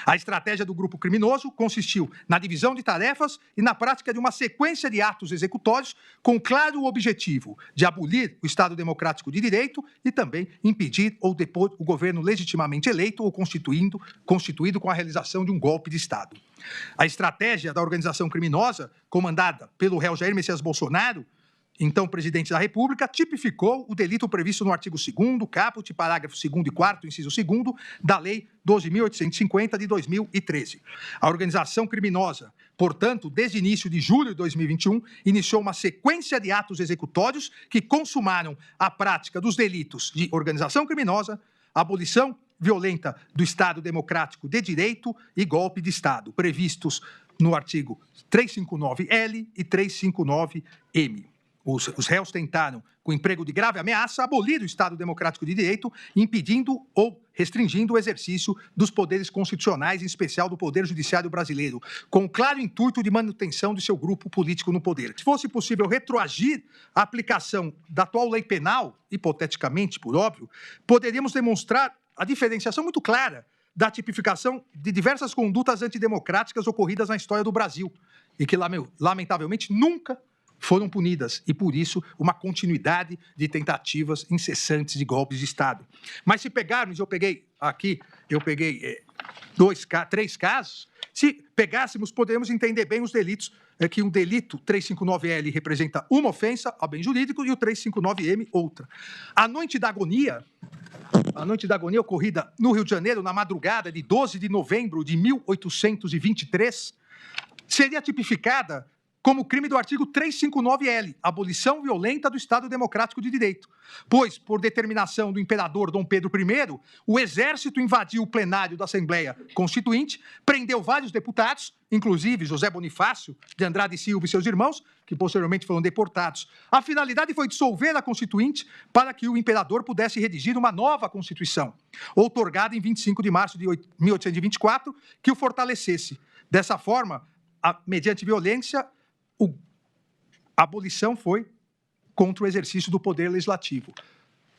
A estratégia do grupo criminoso consistiu na divisão de tarefas e na prática de uma sequência de atos executórios com claro objetivo de abolir o Estado Democrático de Direito e também impedir ou depor o governo legitimamente eleito ou constituído com a realização de um golpe de Estado. A estratégia da organização criminosa, comandada pelo réu Jair Messias Bolsonaro, então presidente da República, tipificou o delito previsto no artigo 2º, caput, parágrafo 2º e 4º, inciso 2º, da Lei 12.850, de 2013. A organização criminosa, portanto, desde início de julho de 2021, iniciou uma sequência de atos executórios que consumaram a prática dos delitos de organização criminosa, abolição violenta do Estado Democrático de Direito e golpe de Estado, previstos no artigo 359-L e 359-M. Os réus tentaram, com emprego de grave ameaça, abolir o Estado Democrático de Direito, impedindo ou restringindo o exercício dos poderes constitucionais, em especial do Poder Judiciário brasileiro, com o claro intuito de manutenção de seu grupo político no poder. Se fosse possível retroagir a aplicação da atual lei penal, hipoteticamente, por óbvio, poderíamos demonstrar a diferenciação muito clara da tipificação de diversas condutas antidemocráticas ocorridas na história do Brasil e que, lamentavelmente, nunca foram punidas, e por isso uma continuidade de tentativas incessantes de golpes de Estado. Mas se pegarmos, eu peguei três casos, se pegássemos, poderíamos entender bem os delitos, que o delito 359-L representa uma ofensa ao bem jurídico e o 359-M outra. A noite da agonia ocorrida no Rio de Janeiro, na madrugada de 12 de novembro de 1823, seria tipificada como crime do artigo 359-L, abolição violenta do Estado Democrático de Direito, pois, por determinação do imperador Dom Pedro I, o exército invadiu o plenário da Assembleia Constituinte, prendeu vários deputados, inclusive José Bonifácio de Andrade Silva e seus irmãos, que posteriormente foram deportados. A finalidade foi dissolver a Constituinte para que o imperador pudesse redigir uma nova Constituição, outorgada em 25 de março de 1824, que o fortalecesse. Dessa forma, mediante violência, a abolição foi contra o exercício do poder legislativo.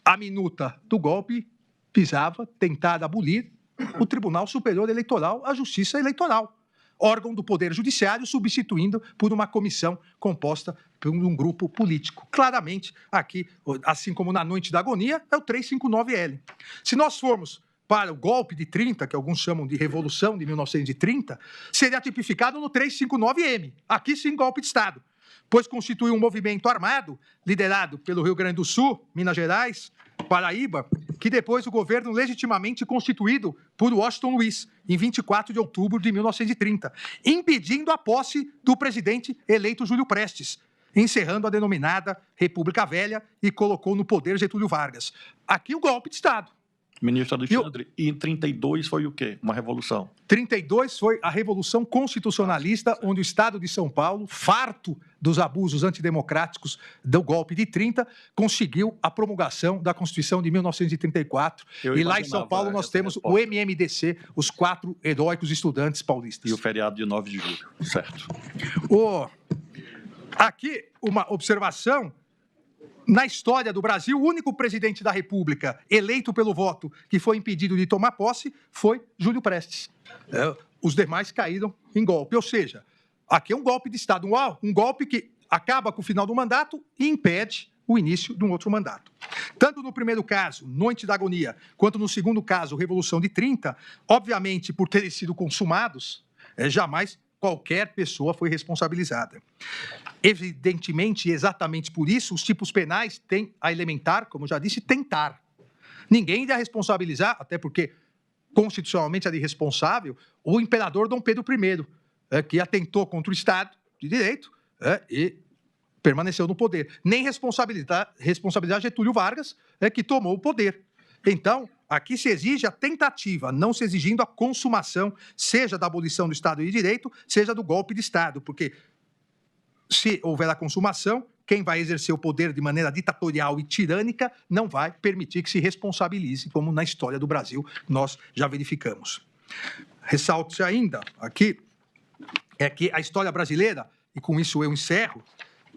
A minuta do golpe visava tentar abolir o Tribunal Superior Eleitoral, a Justiça Eleitoral, órgão do Poder Judiciário, substituindo por uma comissão composta por um grupo político. Claramente, aqui, assim como na noite da agonia, é o 359-L. Se nós formos para o golpe de 30, que alguns chamam de Revolução de 1930, seria tipificado no 359-M. Aqui sim, golpe de Estado, pois constitui um movimento armado, liderado pelo Rio Grande do Sul, Minas Gerais, Paraíba, que depois o governo legitimamente constituído por Washington Luiz, em 24 de outubro de 1930, impedindo a posse do presidente eleito Júlio Prestes, encerrando a denominada República Velha e colocou no poder Getúlio Vargas. Aqui o golpe de Estado. Ministro Alexandre, e em 32 foi o quê? Uma revolução? 32 foi a Revolução Constitucionalista, onde o Estado de São Paulo, farto dos abusos antidemocráticos do golpe de 30, conseguiu a promulgação da Constituição de 1934. E lá em São Paulo nós temos o MMDC, os 4 heróicos estudantes paulistas. E o feriado de 9 de julho, certo. Aqui, uma observação. Na história do Brasil, o único presidente da República eleito pelo voto que foi impedido de tomar posse foi Júlio Prestes. Os demais caíram em golpe. Ou seja, aqui é um golpe de Estado, um golpe que acaba com o final do mandato e impede o início de um outro mandato. Tanto no primeiro caso, Noite da Agonia, quanto no segundo caso, Revolução de 30, obviamente, por terem sido consumados, jamais qualquer pessoa foi responsabilizada. Evidentemente, exatamente por isso, os tipos penais têm a elementar, como eu já disse, tentar. Ninguém irá responsabilizar, até porque constitucionalmente é irresponsável, o imperador Dom Pedro I, que atentou contra o Estado de Direito e permaneceu no poder. Nem responsabilizar Getúlio Vargas, que tomou o poder. Então, aqui se exige a tentativa, não se exigindo a consumação, seja da abolição do Estado de Direito, seja do golpe de Estado, porque se houver a consumação, quem vai exercer o poder de maneira ditatorial e tirânica não vai permitir que se responsabilize, como na história do Brasil nós já verificamos. Ressalto-se ainda aqui, que a história brasileira, e com isso eu encerro,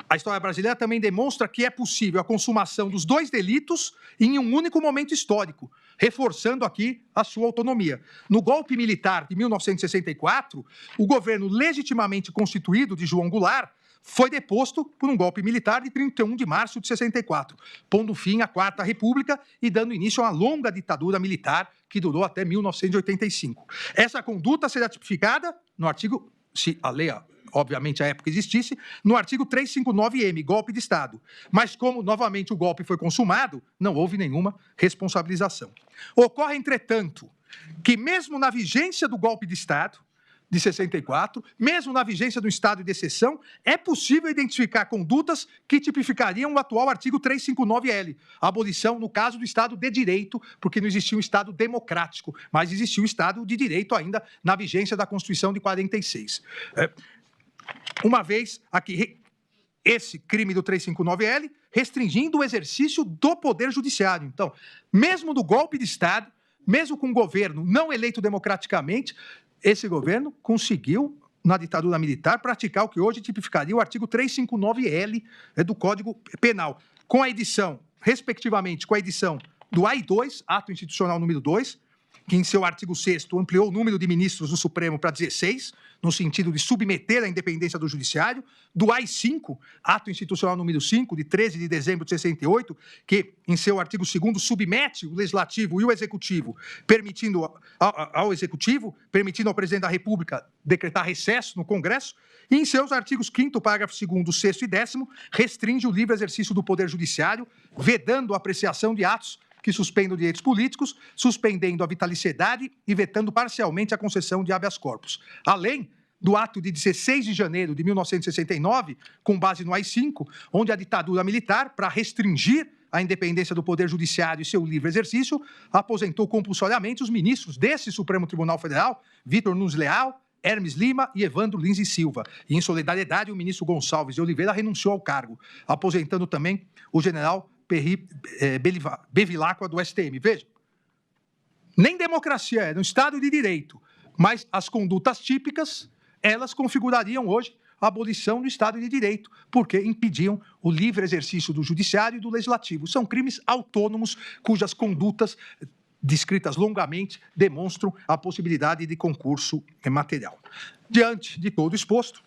a história brasileira também demonstra que é possível a consumação dos 2 delitos em um único momento histórico, reforçando aqui a sua autonomia. No golpe militar de 1964, o governo legitimamente constituído de João Goulart foi deposto por um golpe militar de 31 de março de 64, pondo fim à Quarta República e dando início a uma longa ditadura militar que durou até 1985. Essa conduta será tipificada no artigo, se a lei, obviamente, à época existisse, no artigo 359-M, golpe de Estado. Mas como, novamente, o golpe foi consumado, não houve nenhuma responsabilização. Ocorre, entretanto, que mesmo na vigência do golpe de Estado, de 64, mesmo na vigência do estado de exceção, é possível identificar condutas que tipificariam o atual artigo 359-L, a abolição, no caso do Estado de Direito, porque não existia um Estado democrático, mas existia o Estado de Direito ainda na vigência da Constituição de 46. Uma vez aqui, esse crime do 359-L, restringindo o exercício do Poder Judiciário. Então, mesmo no golpe de Estado, mesmo com um governo não eleito democraticamente, esse governo conseguiu, na ditadura militar, praticar o que hoje tipificaria o artigo 359-L do Código Penal, com a edição, respectivamente, com a edição do AI-2, Ato Institucional número 2, que em seu artigo 6º ampliou o número de ministros do Supremo para 16, no sentido de submeter a independência do Judiciário, do AI-5, Ato Institucional número 5, de 13 de dezembro de 68, que em seu artigo 2º submete o Legislativo e o Executivo, permitindo ao Executivo, permitindo ao Presidente da República decretar recesso no Congresso, e em seus artigos 5º, parágrafo 2º, 6º e 10º, restringe o livre exercício do Poder Judiciário, vedando a apreciação de atos que suspendam direitos políticos, suspendendo a vitaliciedade e vetando parcialmente a concessão de habeas corpus. Além do ato de 16 de janeiro de 1969, com base no AI-5, onde a ditadura militar, para restringir a independência do Poder Judiciário e seu livre exercício, aposentou compulsoriamente os ministros desse Supremo Tribunal Federal, Vitor Nunes Leal, Hermes Lima e Evandro Lins e Silva. E, em solidariedade, o ministro Gonçalves de Oliveira renunciou ao cargo, aposentando também o general Bevilacqua do STM. Veja, nem democracia era um Estado de Direito, mas as condutas típicas, elas configurariam hoje a abolição do Estado de Direito, porque impediam o livre exercício do Judiciário e do Legislativo. São crimes autônomos cujas condutas, descritas longamente, demonstram a possibilidade de concurso material. Diante de todo exposto,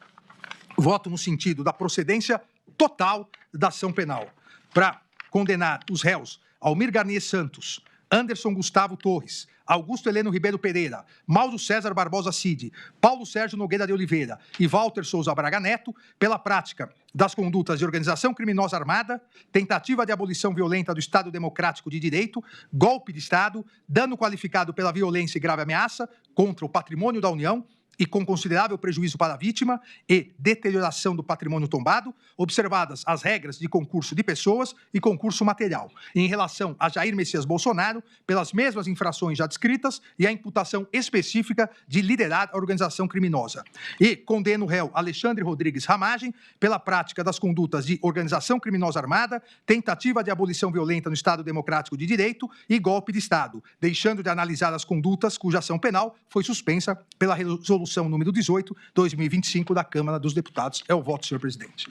voto no sentido da procedência total da ação penal para condenar os réus Almir Garnier Santos, Anderson Gustavo Torres, Augusto Heleno Ribeiro Pereira, Mauro César Barbosa Cid, Paulo Sérgio Nogueira de Oliveira e Walter Souza Braga Neto pela prática das condutas de organização criminosa armada, tentativa de abolição violenta do Estado Democrático de Direito, golpe de Estado, dano qualificado pela violência e grave ameaça contra o patrimônio da União e com considerável prejuízo para a vítima e deterioração do patrimônio tombado, observadas as regras de concurso de pessoas e concurso material. Em relação a Jair Messias Bolsonaro, pelas mesmas infrações já descritas e a imputação específica de liderar a organização criminosa. E condena o réu Alexandre Rodrigues Ramagem pela prática das condutas de organização criminosa armada, tentativa de abolição violenta no Estado Democrático de Direito e golpe de Estado, deixando de analisar as condutas cuja ação penal foi suspensa pela resolução número 18, 2025 da Câmara dos Deputados. É o voto, senhor presidente.